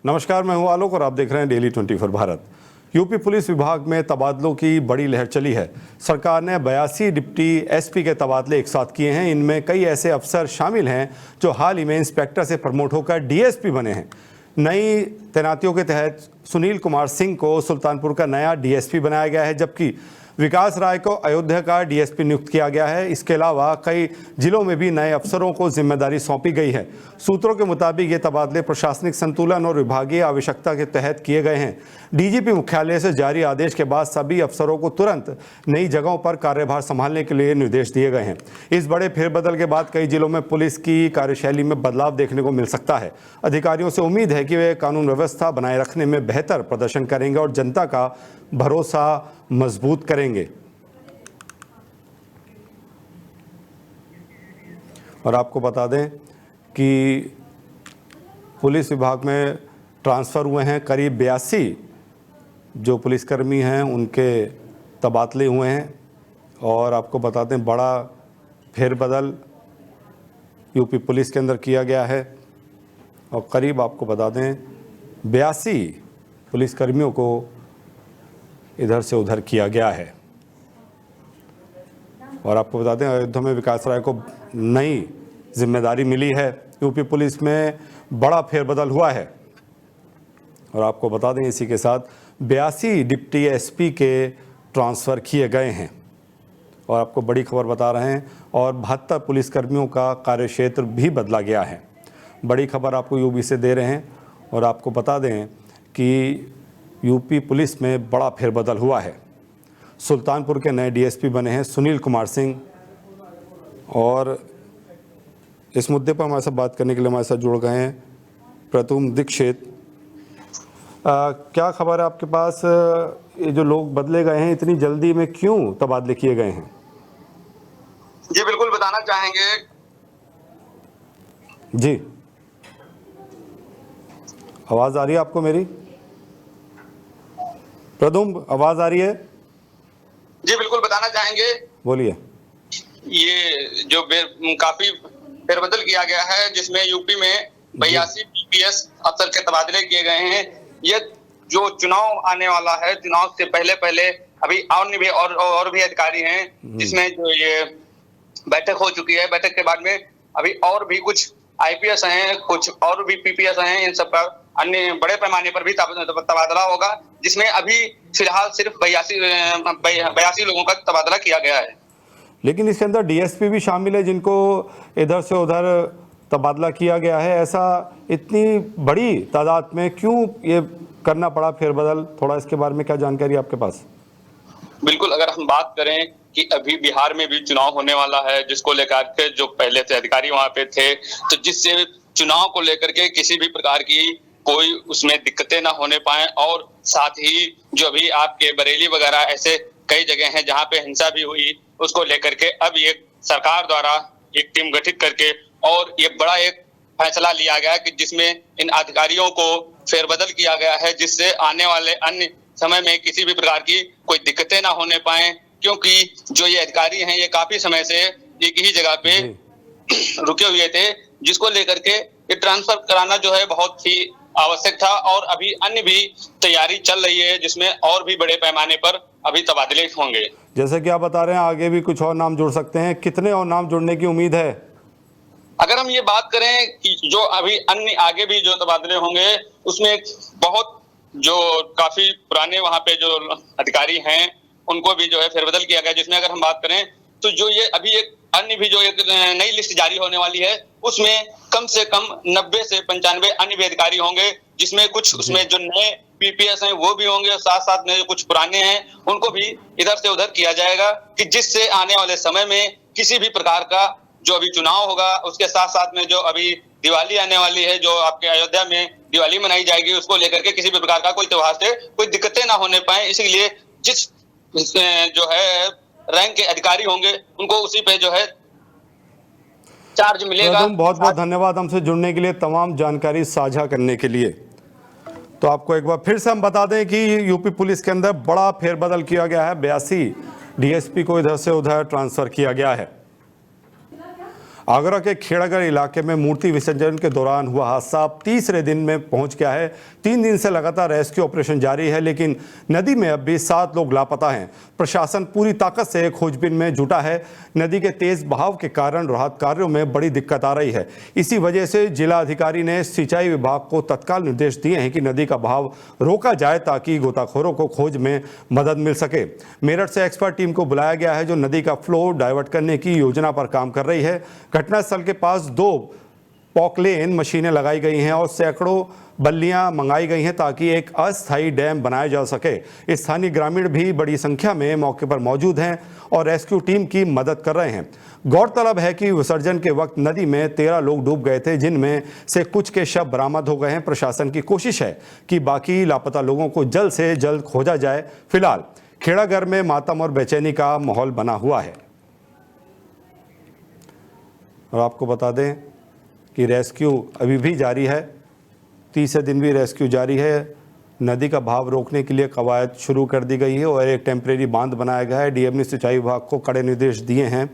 नमस्कार, मैं हूं आलोक और आप देख रहे हैं डेली 24 भारत। यूपी पुलिस विभाग में तबादलों की बड़ी लहर चली है। सरकार ने 82 डिप्टी एसपी के तबादले एक साथ किए हैं। इनमें कई ऐसे अफसर शामिल हैं जो हाल ही में इंस्पेक्टर से प्रमोट होकर डीएसपी बने हैं। नई तैनातियों के तहत सुनील कुमार सिंह को सुल्तानपुर का नया डीएसपी बनाया गया है, जबकि विकास राय को अयोध्या का डीएसपी नियुक्त किया गया है। इसके अलावा कई जिलों में भी नए अफसरों को जिम्मेदारी सौंपी गई है। सूत्रों के मुताबिक ये तबादले प्रशासनिक संतुलन और विभागीय आवश्यकता के तहत किए गए हैं। डीजीपी मुख्यालय से जारी आदेश के बाद सभी अफसरों को तुरंत नई जगहों पर कार्यभार संभालने के लिए निर्देश दिए गए हैं। इस बड़े फेरबदल के बाद कई जिलों में पुलिस की कार्यशैली में बदलाव देखने को मिल सकता है। अधिकारियों से उम्मीद है कि वे कानून व्यवस्था बनाए रखने में बेहतर प्रदर्शन करेंगे और जनता का भरोसा मजबूत करेंगे। और आपको बता दें कि पुलिस विभाग में ट्रांसफ़र हुए हैं करीब 82 जो पुलिसकर्मी हैं, उनके तबादले हुए हैं। और आपको बता दें बड़ा फेरबदल यूपी पुलिस के अंदर किया गया है और करीब आपको बता दें 82 पुलिसकर्मियों को इधर से उधर किया गया है। और आपको बता दें अयोध्या में विकास राय को नई जिम्मेदारी मिली है। यूपी पुलिस में बड़ा फेरबदल हुआ है। और आपको बता दें इसी के साथ 82 डिप्टी एसपी के ट्रांसफ़र किए गए हैं। और आपको बड़ी खबर बता रहे हैं, और 72 पुलिसकर्मियों का कार्यक्षेत्र भी बदला गया है। बड़ी खबर आपको यूपी से दे रहे हैं। और आपको बता दें कि यूपी पुलिस में बड़ा फेरबदल हुआ है। सुल्तानपुर के नए डीएसपी बने हैं सुनील कुमार सिंह। और इस मुद्दे पर हमारे साथ बात करने के लिए हमारे साथ जुड़ गए हैं प्रतुम दीक्षित। क्या खबर है आपके पास, ये जो लोग बदले गए हैं इतनी जल्दी में क्यों तबादले किए गए हैं? जी बिल्कुल बताना चाहेंगे। जी, आवाज़ आ रही है आपको मेरी? प्रदुम, आवाज़ आ रही है? जी बिल्कुल बताना चाहेंगे। बोलिए। ये जो काफी फेरबदल किया गया है, जिसमें यूपी में 82 पीपीएस अफसर के तबादले किए गए हैं। ये जो चुनाव आने वाला है, चुनाव से पहले अभी और भी अधिकारी हैं, जिसमें जो ये बैठक हो चुकी है। बैठक के बाद में अभी और भी कुछ आईपीएस हैं, कुछ और भी पीपीएस हैं। इन सब का अन्य बड़े पैमाने पर भी तबादला होगा, जिसमें अभी फिलहाल सिर्फ 82 लोगों का तबादला किया गया है। लेकिन इसके अंदर डीएसपी भी शामिल है जिनको इधर से उधर तबादला किया गया है। ऐसा इतनी बड़ी तादाद में क्यों ये करना पड़ा फेरबदल? थोड़ा इसके बारे में क्या जानकारी आपके पास? बिल्कुल, अगर हम बात करें कि अभी बिहार में भी चुनाव होने वाला है, जिसको लेकर के जो पहले से अधिकारी वहां पे थे, तो जिससे चुनाव को लेकर के किसी भी प्रकार की कोई उसमें दिक्कतें ना होने पाए। और साथ ही जो अभी आपके बरेली वगैरह ऐसे कई जगह हैं जहां पे हिंसा भी हुई, उसको लेकर के अब ये सरकार द्वारा एक टीम गठित करके और ये बड़ा एक फैसला लिया गया कि जिसमें इन अधिकारियों को फेरबदल किया गया है, जिससे आने वाले अन्य समय में किसी भी प्रकार की कोई दिक्कतें ना होने पाए। क्योंकि जो ये अधिकारी हैं, ये काफी समय से एक ही जगह पे रुके हुए थे, जिसको लेकर के ये ट्रांसफर कराना जो है बहुत ही आवश्यक था। और अभी अन्य भी तैयारी चल रही है, जिसमें और भी बड़े पैमाने पर अभी तबादले होंगे। जैसे कि आप बता रहे हैं आगे भी कुछ और नाम जुड़ सकते हैं, कितने और नाम जुड़ने की उम्मीद है? अगर हम ये बात करें कि जो अभी अन्य आगे भी जो तबादले होंगे, उसमें बहुत जो काफी पुराने वहां पे जो अधिकारी हैं, उनको भी जो है फेरबदल किया गया। जिसमें अगर हम बात करें तो जो ये अभी एक अन्य भी जो एक नई लिस्ट जारी होने वाली है, उसमें कम से कम 90 से 95 अन्य भी अधिकारी होंगे, जिसमें कुछ उसमें जो नए पीपीएस हैं वो भी होंगे, साथ साथ में जो कुछ पुराने हैं उनको भी इधर से उधर किया जाएगा, कि जिससे आने वाले समय में किसी भी प्रकार का जो अभी चुनाव होगा, उसके साथ साथ में जो अभी दिवाली आने वाली है, जो आपके अयोध्या में दिवाली मनाई जाएगी, उसको लेकर के किसी भी प्रकार का कोई त्योहार से कोई दिक्कतें ना होने पाए। इसीलिए जिस जो है रैंक के अधिकारी होंगे, उनको उसी पे जो है चार्ज मिलेगा। बहुत बहुत धन्यवाद हमसे जुड़ने के लिए, तमाम जानकारी साझा करने के लिए। तो आपको एक बार फिर से हम बता दें कि यूपी पुलिस के अंदर बड़ा फेरबदल किया गया है। 82 डीएसपी को इधर से उधर ट्रांसफर किया गया है। आगरा के खेड़ागढ़ इलाके में मूर्ति विसर्जन के दौरान हुआ हादसा अब तीसरे दिन में पहुंच गया है। 3 दिन से लगातार रेस्क्यू ऑपरेशन जारी है, लेकिन नदी में अब भी 7 लोग लापता हैं। प्रशासन पूरी ताकत से खोजबीन में जुटा है। नदी के तेज बहाव के कारण राहत कार्यों में बड़ी दिक्कत आ रही है। इसी वजह से जिला अधिकारी ने सिंचाई विभाग को तत्काल निर्देश दिए हैं कि नदी का बहाव रोका जाए ताकि गोताखोरों को खोज में मदद मिल सके। मेरठ से एक्सपर्ट टीम को बुलाया गया है जो नदी का फ्लो डाइवर्ट करने की योजना पर काम कर रही है। घटनास्थल के पास 2 पॉकलेन मशीनें लगाई गई हैं और सैकड़ों बल्लियां मंगाई गई हैं ताकि एक अस्थायी डैम बनाया जा सके। स्थानीय ग्रामीण भी बड़ी संख्या में मौके पर मौजूद हैं और रेस्क्यू टीम की मदद कर रहे हैं। गौरतलब है कि विसर्जन के वक्त नदी में 13 लोग डूब गए थे, जिनमें से कुछ के शव बरामद हो गए हैं। प्रशासन की कोशिश है कि बाकी लापता लोगों को जल्द से जल्द खोजा जाए। फिलहाल खेड़ागढ़ में मातम और बेचैनी का माहौल बना हुआ है। और आपको बता दें कि रेस्क्यू अभी भी जारी है। तीसरे दिन भी रेस्क्यू जारी है। नदी का बहाव रोकने के लिए कवायद शुरू कर दी गई है और एक टेम्परेरी बांध बनाया गया है। डीएम ने सिंचाई विभाग को कड़े निर्देश दिए हैं।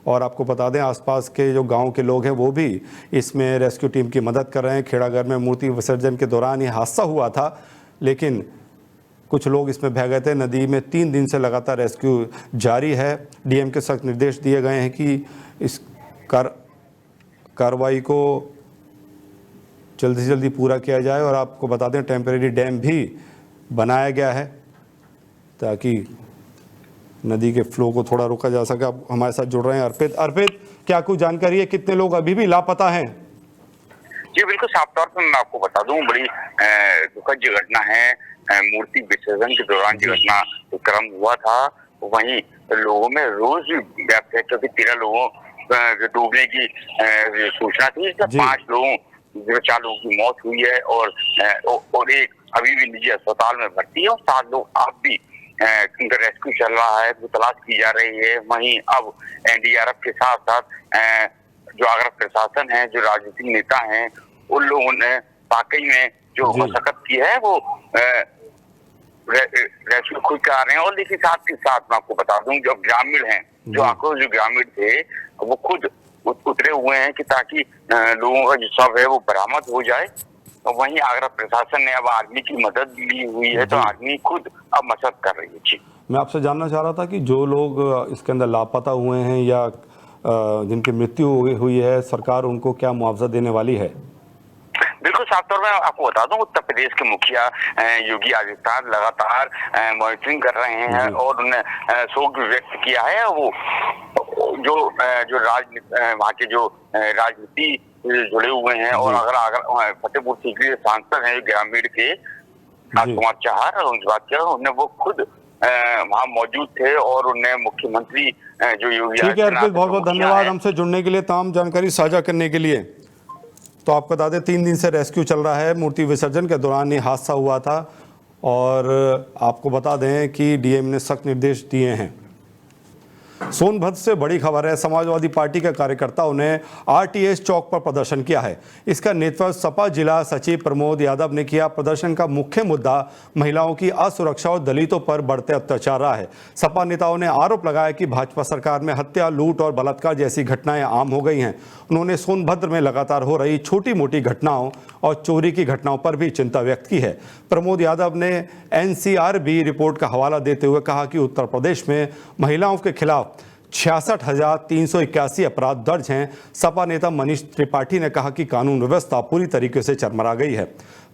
और आपको बता दें आसपास के जो गांव के लोग हैं वो भी इसमें रेस्क्यू टीम की मदद कर रहे हैं। खेड़ागढ़ में मूर्ति विसर्जन के दौरान ये हादसा हुआ था, लेकिन कुछ लोग इसमें बह गए थे। नदी में 3 दिन से लगातार रेस्क्यू जारी है। डीएम के सख्त निर्देश दिए गए हैं कि इस कार्रवाई को जल्दी से जल्दी पूरा किया जाए। और आपको बता दें टेम्परेरी डैम भी बनाया गया है ताकि नदी के फ्लो को थोड़ा रोका जा सके। अब हमारे साथ जुड़ रहे हैं अर्पित, क्या कुछ जानकारी है, कितने लोग अभी भी लापता हैं? जी बिल्कुल, साफ तौर पर मैं आपको बता दूं, बड़ी दुखद जो घटना है मूर्ति विसर्जन के दौरान जो घटना क्रम हुआ था, वहीं लोगों में रोज भी व्याप्त है क्योंकि 13 लोगों डूबने की सूचना थी। 5 लोगों 4 लोगों की मौत हुई है और एक अभी भी निजी अस्पताल में भर्ती है और 7 लोग अब भी उनका रेस्क्यू चल रहा है, वो तलाश की जा रही है। वहीं अब एनडीआरएफ के साथ साथ जो आगरा प्रशासन है, जो राजनीतिक नेता हैं, उन लोगों ने वाकई में जो मशक्कत की है वो रेस्क्यू खुद करा रहे हैं। और लेकिन साथ के साथ मैं आपको बता दूं, जो ग्रामीण हैं, जो आक्रोश जो ग्रामीण थे, वो खुद उतरे हुए हैं कि ताकि लोगों का जो शव है वो बरामद हो जाए। और वहीं आगरा प्रशासन ने अब आर्मी की मदद ली हुई है, तो आर्मी खुद अब मशक्कत कर रही है। जी, मैं आपसे जानना चाह रहा था कि जो लोग इसके अंदर लापता हुए हैं या जिनकी मृत्यु हुई है, सरकार उनको क्या मुआवजा देने वाली है? बिल्कुल, साफ तौर में आपको बता दूं, उत्तर प्रदेश के मुखिया योगी आदित्यनाथ लगातार मॉनिटरिंग कर रहे हैं और उन्होंने शोक व्यक्त किया है। वो जो वहाँ के जो राजनीति जुड़े हुए हैं और अगर फतेहपुर सीकरी सांसद हैं ग्रामीण के राजकुमार चाहर, उनकी बात किया, उन्हें वो खुद वहाँ मौजूद थे और उन्हें मुख्यमंत्री जो योगी ठीक है अर्पित, बहुत बहुत धन्यवाद हमसे जुड़ने के लिए, तमाम जानकारी साझा करने के लिए। तो आपको बता दें 3 दिन से रेस्क्यू चल रहा है। मूर्ति विसर्जन के दौरान ये हादसा हुआ था और आपको बता दें कि डीएम ने सख्त निर्देश दिए हैं। सोनभद्र से बड़ी खबर है। समाजवादी पार्टी के कार्यकर्ताओं ने आरटीएस चौक पर प्रदर्शन किया है। इसका नेतृत्व सपा जिला सचिव प्रमोद यादव ने किया। प्रदर्शन का मुख्य मुद्दा महिलाओं की असुरक्षा और दलितों पर बढ़ते अत्याचार रहा है। सपा नेताओं ने आरोप लगाया कि भाजपा सरकार में हत्या, लूट और बलात्कार जैसी घटनाएं आम हो गई हैं। उन्होंने सोनभद्र में लगातार हो रही छोटी मोटी घटनाओं और चोरी की घटनाओं पर भी चिंता व्यक्त की है। प्रमोद यादव ने एनसीआरबी रिपोर्ट का हवाला देते हुए कहा कि उत्तर प्रदेश में महिलाओं के खिलाफ 66,381 अपराध दर्ज हैं। सपा नेता मनीष त्रिपाठी ने कहा कि कानून व्यवस्था पूरी तरीके से चरमरा गई है।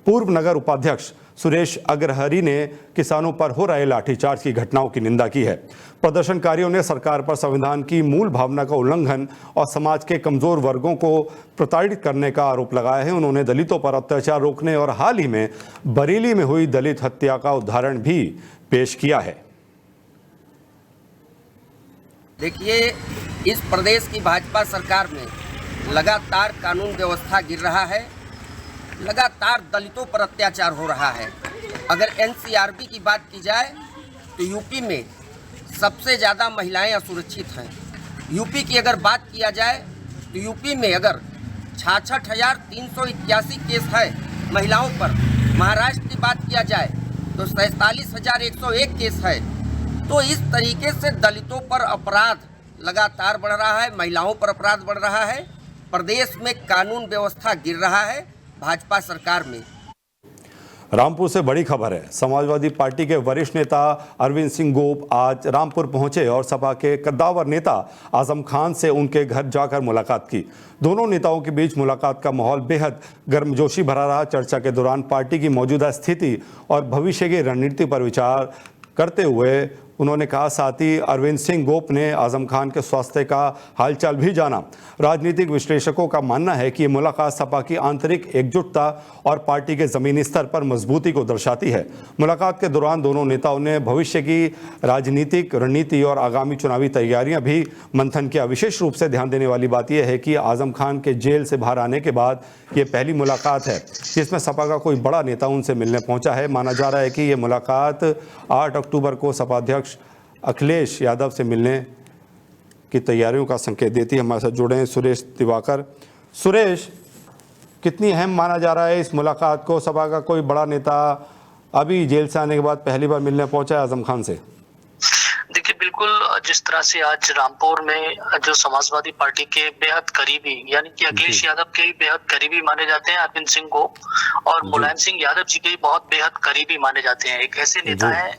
पूर्व नगर उपाध्यक्ष सुरेश अग्रहरी ने किसानों पर हो रहे लाठीचार्ज की घटनाओं की निंदा की है। प्रदर्शनकारियों ने सरकार पर संविधान की मूल भावना का उल्लंघन और समाज के कमजोर वर्गों को प्रताड़ित करने का आरोप लगाया है। उन्होंने दलितों पर अत्याचार रोकने और हाल ही में बरेली में हुई दलित हत्या का उदाहरण भी पेश किया है। देखिए, इस प्रदेश की भाजपा सरकार में लगातार कानून व्यवस्था गिर रहा है, लगातार दलितों पर अत्याचार हो रहा है। अगर एनसीआरबी की बात की जाए तो यूपी में सबसे ज़्यादा महिलाएं असुरक्षित हैं। यूपी की अगर बात किया जाए तो यूपी में अगर 66,381 केस है महिलाओं पर, महाराष्ट्र की बात किया जाए तो 47,101 केस है। तो इस तरीके से दलितों पर अपराध लगातार बढ़ रहा है, महिलाओं पर अपराध बढ़ रहा है, प्रदेश में कानून व्यवस्था गिर रहा है भाजपा सरकार में। रामपुर से बड़ी खबर है। समाजवादी पार्टी के वरिष्ठ नेता अरविंद सिंह गोप आज रामपुर पहुंचे और सपा के कद्दावर नेता आजम खान से उनके घर जाकर मुलाकात की। दोनों नेताओं के बीच मुलाकात का माहौल बेहद गर्मजोशी भरा रहा। चर्चा के दौरान पार्टी की मौजूदा स्थिति और भविष्य की रणनीति पर विचार करते हुए उन्होंने कहा। साथ ही अरविंद सिंह गोप ने आजम खान के स्वास्थ्य का हालचाल भी जाना। राजनीतिक विश्लेषकों का मानना है कि ये मुलाकात सपा की आंतरिक एकजुटता और पार्टी के ज़मीनी स्तर पर मजबूती को दर्शाती है। मुलाकात के दौरान दोनों नेताओं ने भविष्य की राजनीतिक रणनीति और आगामी चुनावी तैयारियां भी मंथन किया। विशेष रूप से ध्यान देने वाली बात यह है कि आजम खान के जेल से बाहर आने के बाद ये पहली मुलाकात है जिसमें सपा का कोई बड़ा नेता उनसे मिलने पहुंचा है। माना जा रहा है कि ये मुलाकात 8 अक्टूबर को सपा अध्यक्ष अखिलेश यादव से मिलने की तैयारियों का संकेत देती है। हमारे साथ जुड़े हैं सुरेश दिवाकर। सुरेश, कितनी अहम माना जा रहा है इस मुलाकात को? सपा का कोई बड़ा नेता अभी जेल से आने के बाद पहली बार मिलने पहुंचा है आजम खान से। देखिए, बिल्कुल जिस तरह से आज रामपुर में जो समाजवादी पार्टी के बेहद करीबी यानी कि अखिलेश यादव के बेहद करीबी माने जाते हैं अरविंद सिंह गोप, और मुलायम सिंह यादव जी के बहुत बेहद करीबी माने जाते हैं। एक ऐसे नेता है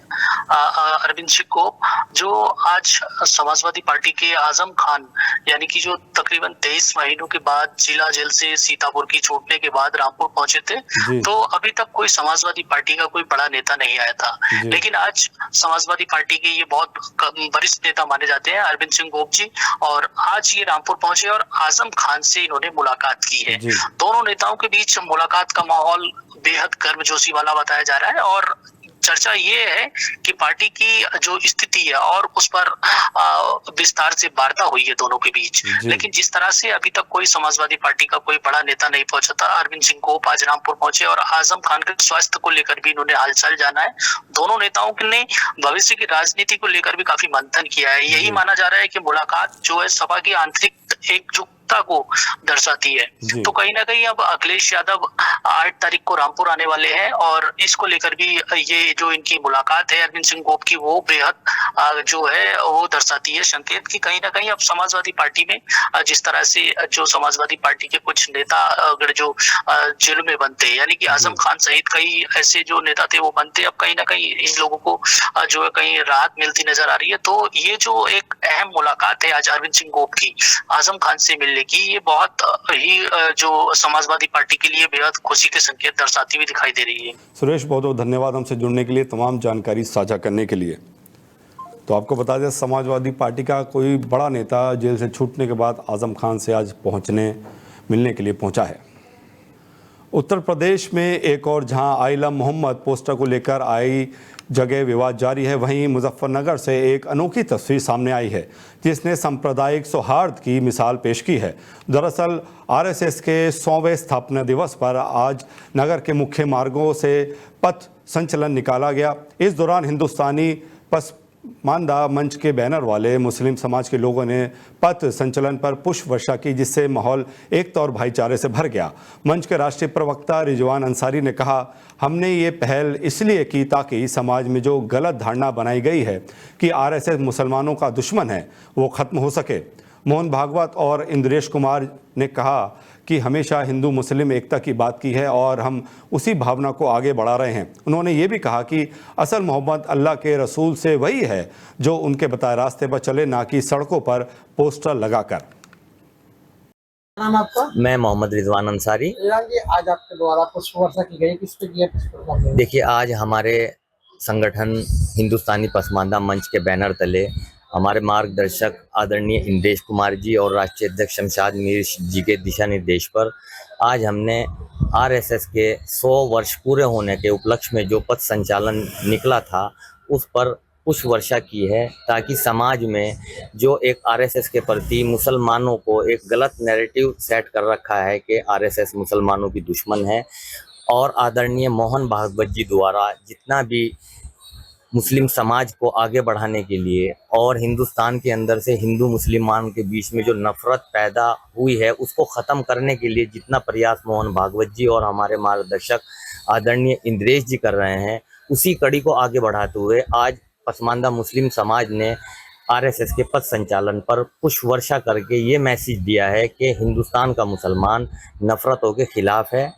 अरविंद सिंह गोप जो आज समाजवादी पार्टी के आजम खान यानी कि जो तकरीबन 23 महीनों के बाद जिला जेल से सीतापुर की छूटने के बाद रामपुर पहुंचे थे, तो अभी तक कोई समाजवादी पार्टी का कोई बड़ा नेता नहीं आया था। लेकिन आज समाजवादी पार्टी के ये बहुत वरिष्ठ नेता माने जाते हैं अरविंद सिंह गोप जी, और आज ये रामपुर पहुंचे और आजम खान से इन्होंने मुलाकात की है। दोनों नेताओं के बीच मुलाकात का माहौल बेहद गर्मजोशी वाला बताया जा रहा है, और चर्चा ये है कि पार्टी की जो स्थिति है और उस पर विस्तार से वार्ता हुई है दोनों के बीच। लेकिन जिस तरह से अभी तक कोई समाजवादी पार्टी का कोई बड़ा नेता नहीं पहुंचा था, अरविंद सिंह गोप आज रामपुर पहुंचे और आजम खान के स्वास्थ्य को लेकर भी इन्होंने हालचाल जाना है। दोनों नेताओं ने भविष्य की राजनीति को लेकर भी काफी मंथन किया है। यही माना जा रहा है कि मुलाकात जो है सपा की आंतरिक एकजुटता को दर्शाती है। तो कहीं ना कहीं अब अखिलेश यादव 8 तारीख को रामपुर आने वाले हैं, और इसको लेकर भी ये जो इनकी मुलाकात है अरविंद सिंह गोप की, वो बेहद जो है वो दर्शाती है संकेत कि कहीं ना कहीं अब समाजवादी पार्टी में जिस तरह से जो समाजवादी पार्टी के कुछ नेता अगर जो जेल में बनते हैं यानी कि आजम खान सहित कई ऐसे जो नेता थे वो बनते, अब कहीं ना कहीं इन लोगों को जो है कहीं राहत मिलती नजर आ रही है। तो ये जो एक अहम मुलाकात है आज अरविंद सिंह गोप की आजम खान से मिलने की, ये बहुत ही जो समाजवादी पार्टी के लिए बेहद खुशी के संकेत दर्शाती हुई दिखाई दे रही है। सुरेश, बहुत बहुत धन्यवाद हमसे जुड़ने के लिए, तमाम जानकारी साझा करने के लिए। तो आपको बता दें, समाजवादी पार्टी का कोई बड़ा नेता जेल से छूटने के बाद आजम खान से आज मिलने के लिए पहुंचा है। उत्तर प्रदेश में एक और जहां आइला मोहम्मद पोस्टर को लेकर आई जगह विवाद जारी है, वहीं मुजफ्फरनगर से एक अनोखी तस्वीर सामने आई है जिसने सांप्रदायिक सौहार्द की मिसाल पेश की है। दरअसल आरएसएस के 100वें स्थापना दिवस पर आज नगर के मुख्य मार्गों से पथ संचलन निकाला गया। इस दौरान हिंदुस्तानी पसमानदा मंच के बैनर वाले मुस्लिम समाज के लोगों ने पथ संचलन पर पुष्प वर्षा की, जिससे माहौल एकता और भाईचारे से भर गया। मंच के राष्ट्रीय प्रवक्ता रिजवान अंसारी ने कहा, हमने ये पहल इसलिए की ताकि समाज में जो गलत धारणा बनाई गई है कि आरएसएस मुसलमानों का दुश्मन है, वो खत्म हो सके। मोहन भागवत और इंद्रेश कुमार ने कहा कि हमेशा हिंदू मुस्लिम एकता की बात की है और हम उसी भावना को आगे बढ़ा रहे हैं। उन्होंने ये भी कहा कि असल मोहब्बत अल्लाह के रसूल से वही है जो उनके बताए रास्ते पर चले, ना कि सड़कों पर पोस्टर लगाकर। नाम आपका? मैं मोहम्मद रिजवान अंसारी। आज आपके द्वारा पुष्प वर्षा की गई, किस पे किया पुष्प? देखिए, आज हमारे संगठन हिंदुस्तानी पसमानदा मंच के बैनर तले हमारे मार्गदर्शक आदरणीय इंद्रेश कुमार जी और राष्ट्रीय अध्यक्ष शमशाद मीर जी के दिशा निर्देश पर आज हमने आरएसएस के 100 वर्ष पूरे होने के उपलक्ष्य में जो पथ संचालन निकला था उस पर पुष्प वर्षा की है, ताकि समाज में जो एक आरएसएस के प्रति मुसलमानों को एक गलत नैरेटिव सेट कर रखा है कि आरएसएस मुसलमानों की दुश्मन है, और आदरणीय मोहन भागवत जी द्वारा जितना भी मुस्लिम समाज को आगे बढ़ाने के लिए और हिंदुस्तान के अंदर से हिंदू मुसलमानों के बीच में जो नफरत पैदा हुई है उसको ख़त्म करने के लिए जितना प्रयास मोहन भागवत जी और हमारे मार्गदर्शक आदरणीय इंद्रेश जी कर रहे हैं, उसी कड़ी को आगे बढ़ाते हुए आज पसमानदा मुस्लिम समाज ने आरएसएस के पथ संचालन पर पुष्प वर्षा करके ये मैसेज दिया है कि हिंदुस्तान का मुसलमान नफरतों के खिलाफ है।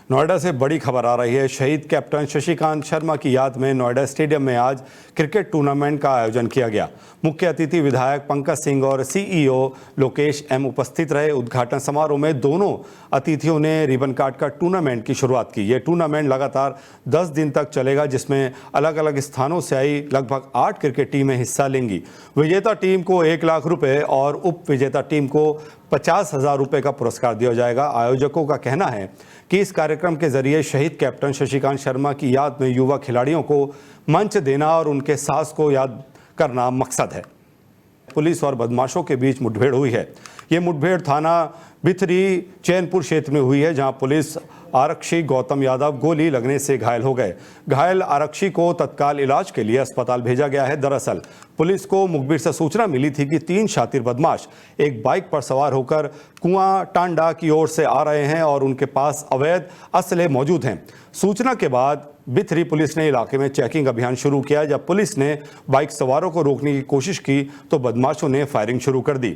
नोएडा से बड़ी खबर आ रही है। शहीद कैप्टन शशिकांत शर्मा की याद में नोएडा स्टेडियम में आज क्रिकेट टूर्नामेंट का आयोजन किया गया। मुख्य अतिथि विधायक पंकज सिंह और सीईओ लोकेश एम उपस्थित रहे। उद्घाटन समारोह में दोनों अतिथियों ने रिबन काटकर टूर्नामेंट की शुरुआत की। ये टूर्नामेंट लगातार 10 दिन तक चलेगा, जिसमें अलग अलग स्थानों से आई लगभग 8 क्रिकेट टीमें हिस्सा लेंगी। विजेता टीम को 1 लाख रुपए और उप विजेता टीम को 50,000 रुपए का पुरस्कार दिया जाएगा। आयोजकों का कहना है कि इस कार्यक्रम के जरिए शहीद कैप्टन शशिकांत शर्मा की याद में युवा खिलाड़ियों को मंच देना और उनके साहस को याद करना मकसद है। पुलिस और बदमाशों के बीच मुठभेड़ हुई है। ये मुठभेड़ थाना बिथरी चैनपुर क्षेत्र में हुई है, जहां पुलिस आरक्षी गौतम यादव गोली लगने से घायल हो गए। घायल आरक्षी को तत्काल इलाज के लिए अस्पताल भेजा गया है। दरअसल पुलिस को मुखबिर से सूचना मिली थी कि 3 शातिर बदमाश एक बाइक पर सवार होकर कुआं टांडा की ओर से आ रहे हैं और उनके पास अवैध असले मौजूद हैं। सूचना के बाद बिथरी पुलिस ने इलाके में चेकिंग अभियान शुरू किया। जब पुलिस ने बाइक सवारों को रोकने की कोशिश की तो बदमाशों ने फायरिंग शुरू कर दी।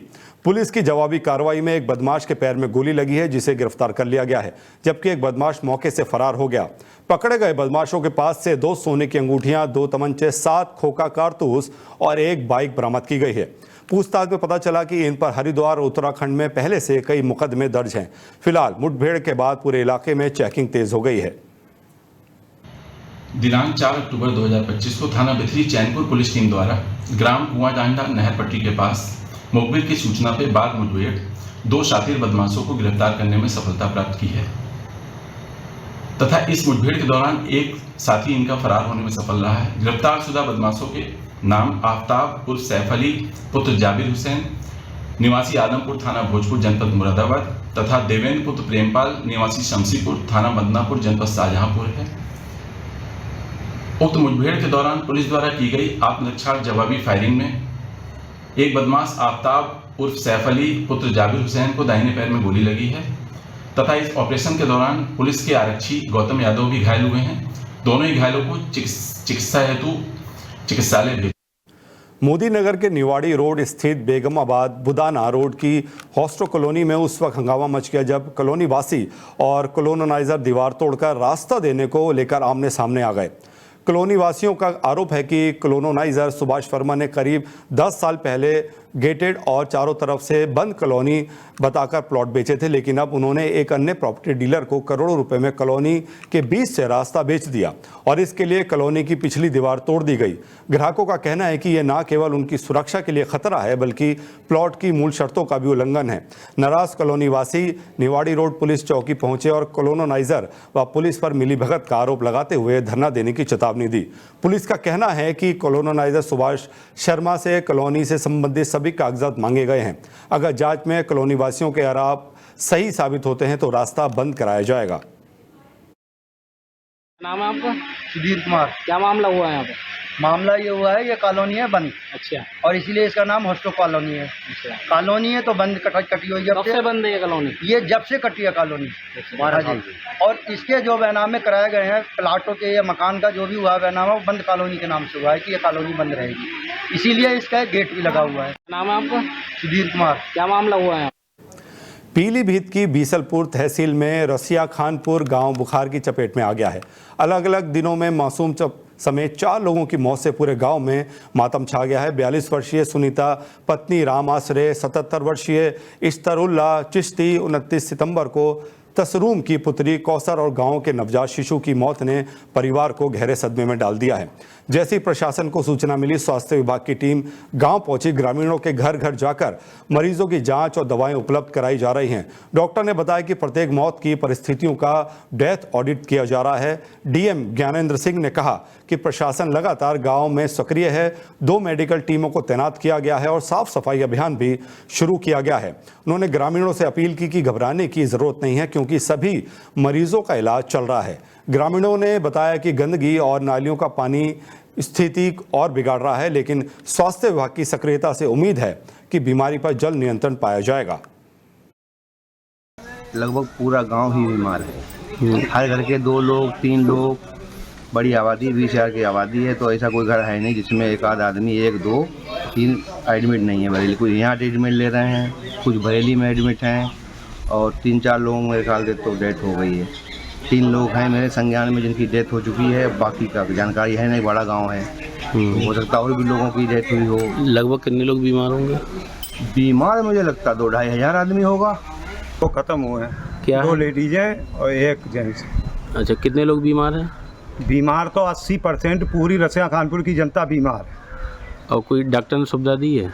पुलिस की जवाबी कार्रवाई में एक बदमाश के पैर में गोली लगी है, जिसे गिरफ्तार कर लिया गया है, जबकि एक बदमाश मौके से फरार हो गया। पकड़े गए बदमाशों के पास से 2 सोने की अंगूठियां, 2 तमंचे, 7 खोखा कारतूस और 1 बाइक बरामद की गई है। पूछताछ में पता चला कि इन पर हरिद्वार उत्तराखंड में पहले से कई मुकदमे दर्ज हैं। फिलहाल मुठभेड़ के बाद पूरे इलाके में चेकिंग तेज हो गई है। दिनांक 4 अक्टूबर 2025 को थाना बिथरी चैनपुर पुलिस टीम द्वारा ग्राम कुआं डांडा नहर पट्टी के पास मुखबिर की सूचना पर बाद मुठभेड़ 2 शातिर बदमाशों को गिरफ्तार करने में सफलता प्राप्त की है तथा इस मुठभेड़ के दौरान एक साथी इनका फरार होने में सफल रहा है। गिरफ्तार शुदा बदमाशों के नाम आफ्ताब उर्फ सैफ अली पुत्र जाबिर हुसैन निवासी आदमपुर थाना भोजपुर जनपद मुरादाबाद तथा देवेंद्र पुत्र प्रेमपाल निवासी शमसीपुर थाना बदनापुर जनपद शाहजहांपुर है। उक्त मुठभेड़ के दौरान पुलिस द्वारा की गई आत्मरक्षा जवाबी फायरिंग में एक बदमाश आफ्ताब उर्फ सैफ अली पुत्र जाबिर हुसैन को दाहिने पैर में गोली लगी है तथा इस ऑपरेशन के दौरान पुलिस के आरक्षी गौतम यादव भी घायल हुए हैं। दोनों ही घायलों को चिकित्सा हेतु चिकित्सालय भेजा। मोदी नगर के निवाड़ी रोड स्थित बेगमाबाद बुदाना रोड की हॉस्टल कॉलोनी में उस वक्त हंगामा मच गया जब कॉलोनी वासी और कॉलोनाइजर दीवार तोड़कर रास्ता देने को लेकर आमने सामने आ गए। कॉलोनी वासियों का आरोप है कि कॉलोनाइजर सुभाष वर्मा ने करीब 10 साल पहले गेटेड और चारों तरफ से बंद कॉलोनी बताकर प्लॉट बेचे थे, लेकिन अब उन्होंने एक अन्य प्रॉपर्टी डीलर को करोड़ों रुपए में कॉलोनी के बीच से रास्ता बेच दिया और इसके लिए कॉलोनी की पिछली दीवार तोड़ दी गई। ग्राहकों का कहना है कि यह न केवल उनकी सुरक्षा के लिए खतरा है बल्कि प्लॉट की मूल शर्तों का भी उल्लंघन है। नाराज कॉलोनी वासी निवाड़ी रोड पुलिस चौकी पहुंचे और कॉलोनाइजर व पुलिस पर मिलीभगत का आरोप लगाते हुए धरना देने की चेतावनी दी। पुलिस का कहना है कि कॉलोनाइजर सुभाष शर्मा से कॉलोनी से संबंधित सभी कागजात मांगे गए हैं। अगर जांच में कॉलोनी वासियों के आरोप सही साबित होते हैं तो रास्ता बंद कराया जाएगा। नाम है आपका? सुधीर कुमार। क्या मामला हुआ है यहाँ पे? मामला ये हुआ है, ये कॉलोनी है बंद। अच्छा। और इसलिए इसका नाम हॉस्टल कॉलोनी है। अच्छा। कॉलोनी है तो बंद कटी हुई है। कब से बंद है ये कॉलोनी? ये जब से कटी है कॉलोनी। 12 साल। और इसके जो बैनामे कराए गए हैं प्लाटों के या मकान का जो भी हुआ बैनामा वो बंद कॉलोनी के नाम से हुआ है कि ये कॉलोनी बंद रहेगी, इसीलिए इसका गेट भी लगा हुआ है। नाम है आपका? सुधीर कुमार। क्या मामला हुआ है? पीलीभीत की बीसलपुर तहसील में रसिया खानपुर गांव बुखार की चपेट में आ गया है। अलग अलग दिनों में मासूम समेत 4 लोगों की मौत से पूरे गांव में मातम छा गया है। 42 वर्षीय सुनीता पत्नी राम आसरे, 77 वर्षीय इश्तरुल्ला चिश्ती 29 सितंबर को तसरूम की पुत्री कौसर और गांव के नवजात शिशु की मौत ने परिवार को गहरे सदमे में डाल दिया है। जैसी प्रशासन को सूचना मिली, स्वास्थ्य विभाग की टीम गांव पहुंची। ग्रामीणों के घर घर जाकर मरीजों की जांच और दवाएं उपलब्ध कराई जा रही हैं। डॉक्टर ने बताया कि प्रत्येक मौत की परिस्थितियों का डेथ ऑडिट किया जा रहा है। डीएम ज्ञानेंद्र सिंह ने कहा कि प्रशासन लगातार गांव में सक्रिय है। 2 मेडिकल टीमों को तैनात किया गया है और साफ सफाई अभियान भी शुरू किया गया है। उन्होंने ग्रामीणों से अपील की कि घबराने की जरूरत नहीं है क्योंकि सभी मरीजों का इलाज चल रहा है। ग्रामीणों ने बताया कि गंदगी और नालियों का पानी स्थिति और बिगाड़ रहा है, लेकिन स्वास्थ्य विभाग की सक्रियता से उम्मीद है कि बीमारी पर जल्द नियंत्रण पाया जाएगा। लगभग पूरा गांव ही बीमार है। हर घर के 2 लोग 3 लोग बड़ी आबादी 20,000 की आबादी है, तो ऐसा कोई घर है नहीं जिसमें एक आध आदमी 1, 2, 3 एडमिट नहीं है। बरेली कुछ यहाँ ट्रीटमेंट ले रहे हैं, कुछ बरेली में एडमिट हैं और 3-4 लोगों मेरे ख्याल से तो डेथ हो गई है। 3 लोग हैं मेरे संज्ञान में जिनकी डेथ हो चुकी है, बाकी का जानकारी है नहीं, बड़ा गाँव है, तो हो सकता है और भी लोगों की डेथ हुई हो। लगभग कितने लोग बीमार होंगे? बीमार मुझे लगता है 2-2.5 हज़ार आदमी होगा। तो ख़त्म हुए हैं, क्या 2 है? लेडीज हैं और 1 जेंट्स। अच्छा, कितने लोग बीमार हैं? बीमार तो 80% पूरी रसिया खानपुर की जनता बीमार है। और कोई डॉक्टर ने सुविधा दी है?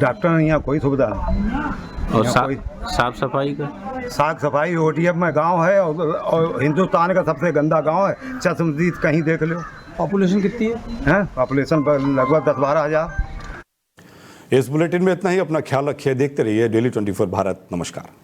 डॉक्टर नहीं, यहाँ कोई सुविधा नहीं। और यहाँ कोई साफ सफाई का? साफ सफाई ODF में गांव है और हिंदुस्तान का सबसे गंदा गांव है। चश्मदीद कहीं देख लो। पॉपुलेशन कितनी है? पॉपुलेशन लगभग 10-12 हज़ार। इस बुलेटिन में इतना ही। अपना ख्याल रखिए, देखते रहिए डेली 24 भारत। नमस्कार।